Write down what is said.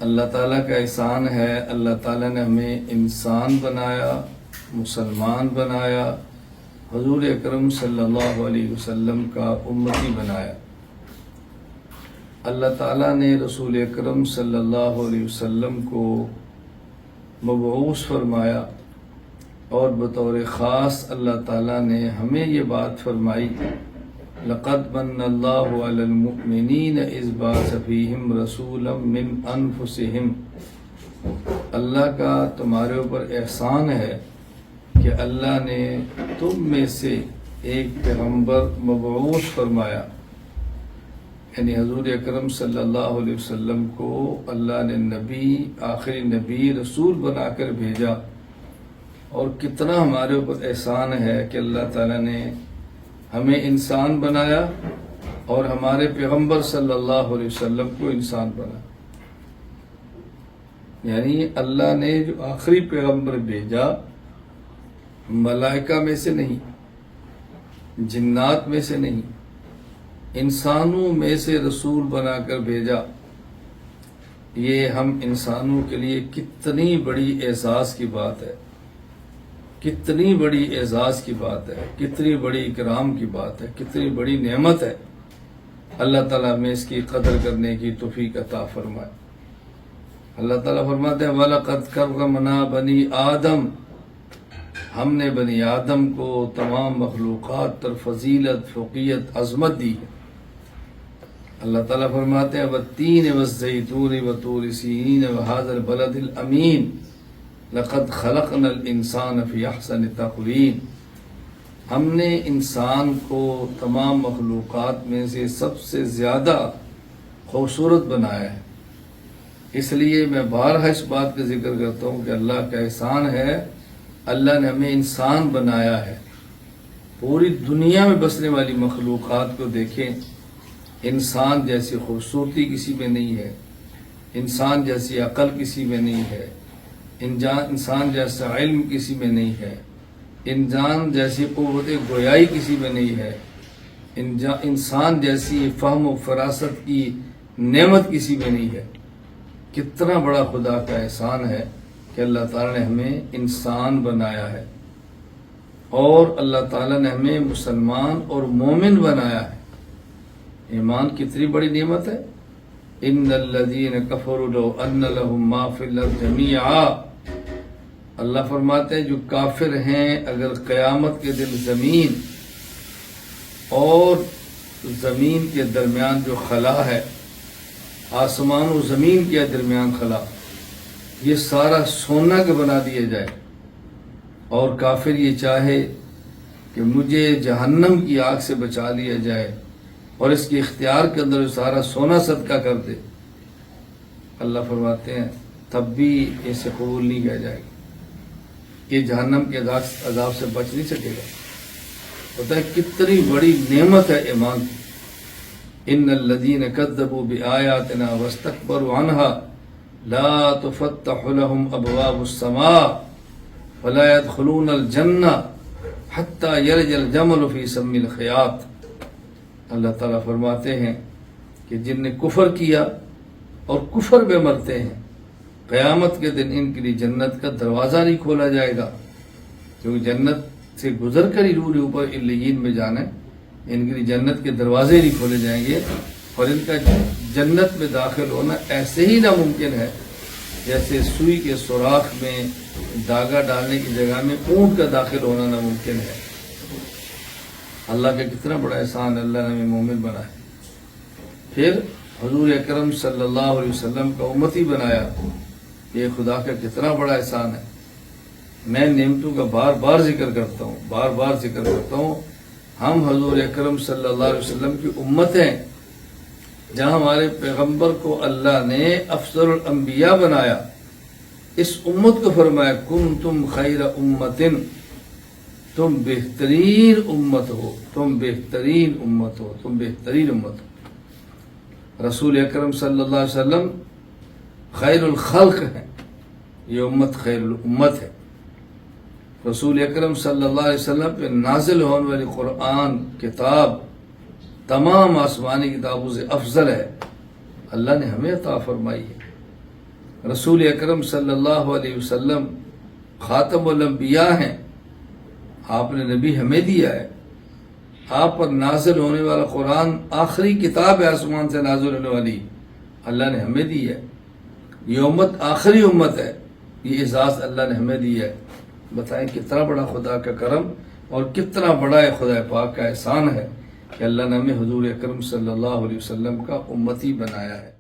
اللہ تعالیٰ کا احسان ہے، اللہ تعالیٰ نے ہمیں انسان بنایا، مسلمان بنایا، حضور اکرم صلی اللہ علیہ وسلم کا امتی بنایا۔ اللہ تعالیٰ نے رسول اکرم صلی اللہ علیہ وسلم کو مبعوث فرمایا، اور بطور خاص اللہ تعالیٰ نے ہمیں یہ بات فرمائی، لقد من اللہ علی المؤمنین اذ بعث فیہم رسولا من انفسہم۔ اللہ کا تمہارے اوپر احسان ہے کہ اللہ نے تم میں سے ایک پیغمبر مبعوث فرمایا، یعنی حضور اکرم صلی اللہ علیہ وسلم کو اللہ نے نبی، آخری نبی، رسول بنا کر بھیجا۔ اور کتنا ہمارے اوپر احسان ہے کہ اللہ تعالیٰ نے ہمیں انسان بنایا اور ہمارے پیغمبر صلی اللہ علیہ وسلم کو انسان بنا، یعنی اللہ نے جو آخری پیغمبر بھیجا ملائکہ میں سے نہیں، جنات میں سے نہیں، انسانوں میں سے رسول بنا کر بھیجا۔ یہ ہم انسانوں کے لیے کتنی بڑی اعزاز کی بات ہے، کتنی بڑی اعزاز کی بات ہے، کتنی بڑی اکرام کی بات ہے، کتنی بڑی نعمت ہے۔ اللہ تعالیٰ میں اس کی قدر کرنے کی توفیق عطا فرمائے۔ اللہ تعالیٰ فرماتے ہیں وَلَقَدْ كَرَّمْنَا بَنِي آدم، ہم نے بنی آدم کو تمام مخلوقات پر فضیلت، فوقیت، عظمت دی ہے۔ اللہ تعالیٰ فرماتے ہیں وَالتِّينِ وَالزَّيْتُونِ وَطُورِ سِينِينَ وَهَذَا الْبَلَدِ الْأَمِينِ لَقَدْ خَلَقْنَا الْإِنسَانَ فِي أَحْسَنِ تَقْوِيمٍ۔ ہم نے انسان کو تمام مخلوقات میں سے سب سے زیادہ خوبصورت بنایا ہے۔ اس لیے میں بارہا اس بات کا ذکر کرتا ہوں کہ اللہ کا احسان ہے، اللہ نے ہمیں انسان بنایا ہے۔ پوری دنیا میں بسنے والی مخلوقات کو دیکھیں، انسان جیسی خوبصورتی کسی میں نہیں ہے، انسان جیسی عقل کسی میں نہیں ہے، انسان جیسا علم کسی میں نہیں ہے، انسان جیسی قوت گویائی کسی میں نہیں ہے، انسان جیسی فہم و فراست کی نعمت کسی میں نہیں ہے۔ کتنا بڑا خدا کا احسان ہے کہ اللہ تعالیٰ نے ہمیں انسان بنایا ہے، اور اللہ تعالیٰ نے ہمیں مسلمان اور مومن بنایا ہے۔ ایمان کتنی بڑی نعمت ہے۔ ان الذین کفروا لو ان لهم ما فی الارض جمیعا، اللہ فرماتے ہیں جو کافر ہیں اگر قیامت کے دن زمین اور زمین کے درمیان جو خلا ہے، آسمان و زمین کے درمیان خلا، یہ سارا سونا کے بنا دیا جائے، اور کافر یہ چاہے کہ مجھے جہنم کی آگ سے بچا لیا جائے اور اس کے اختیار کے اندر سارا سونا صدقہ کر دے، اللہ فرماتے ہیں تب بھی اسے قبول نہیں کیا جائے گا، کہ جہنم کے عذاب سے بچ نہیں سکے گا۔ پتہ ہے کتنی بڑی نعمت ہے ایمان کی۔ ان الذین کذبوا بآیاتنا واستکبروا عنها لا تفتح لهم ابواب السماء ولا يدخلون الجنہ حتی یلج الجمل فی سم الخیاط۔ اللہ تعالیٰ فرماتے ہیں کہ جن نے کفر کیا اور کفر میں مرتے ہیں، قیامت کے دن ان کے لیے جنت کا دروازہ نہیں کھولا جائے گا، کیونکہ جنت سے گزر کر ہی روح اوپر علیین میں جانا ہے، ان کے لیے جنت کے دروازے نہیں کھولے جائیں گے، اور ان کا جنت میں داخل ہونا ایسے ہی ناممکن ہے جیسے سوئی کے سوراخ میں داغا ڈالنے کی جگہ میں اونٹ کا داخل ہونا ناممکن ہے۔ اللہ کا کتنا بڑا احسان، اللہ نے ہمیں مومن بنایا۔ پھر حضور اکرم صلی اللہ علیہ وسلم کا امتی بنایا، یہ خدا کا کتنا بڑا احسان ہے۔ میں نعمتوں کا بار بار ذکر کرتا ہوں، ہم حضور اکرم صلی اللہ علیہ وسلم کی امت ہیں، جہاں ہمارے پیغمبر کو اللہ نے افضل الانبیاء بنایا۔ اس امت کو فرمایا کنتم خیر امت، تم بہترین امت ہو، تم بہترین امت ہو، تم بہترین امت ہو۔ رسول اکرم صلی اللہ علیہ وسلم خیر الخلق ہیں، یہ امت خیر الامت ہے۔ رسول اکرم صلی اللہ علیہ وسلم پہ نازل ہونے والی قرآن کتاب تمام آسمانی کتابوں سے افضل ہے، اللہ نے ہمیں عطا فرمائی ہے۔ رسول اکرم صلی اللہ علیہ وسلم خاتم الانبیاء ہیں، آپ نے نبی ہمیں دیا ہے، آپ پر نازل ہونے والا قرآن آخری کتاب ہے آسمان سے نازل ہونے والی، اللہ نے ہمیں دی ہے، یہ امت آخری امت ہے، یہ اعزاز اللہ نے ہمیں دیا ہے۔ بتائیں کتنا بڑا خدا کا کرم اور کتنا بڑا خدا پاک کا احسان ہے کہ اللہ نے ہمیں حضور اکرم صلی اللہ علیہ وسلم کا امتی بنایا ہے۔